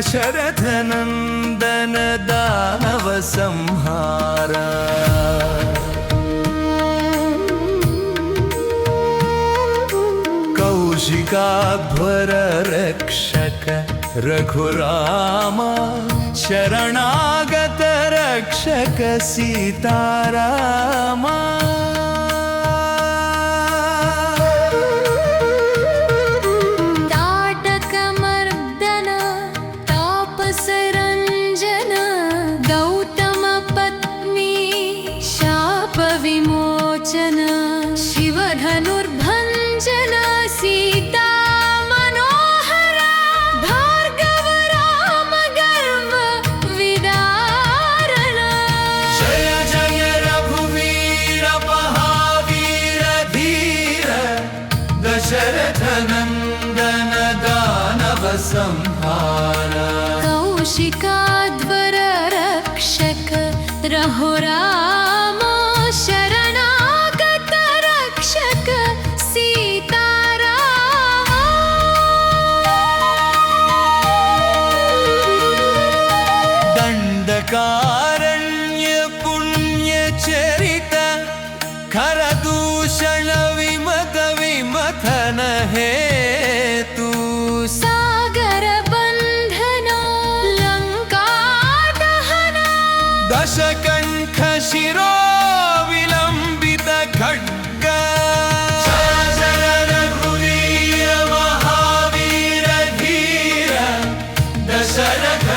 दशरथनन्दन दानव संहार कौशिकाध्वर रक्षक रघुरामा शरणागत रक्षक सीतारामा ताटकमर्दन तापसरञ्जन गौतम पत्नी शाप विमोचन शिवधनुर्भञ्जन सीता मनोहर भार्गव राम गर्व विदारण जय जय रघुवीर महावीर धीर दशरथनन्दन दानव संहार कौशिकाध्वर रक्षक रघुराम शरणागत रक्षक दंडकारण्य पुण्य चरित खरदूषण विमत विमथन हेतु सागर बंधन लंका दहन दशकंठ शिरो विलंबित खड्ग जय रघुवीर महावीर धीर दशरथ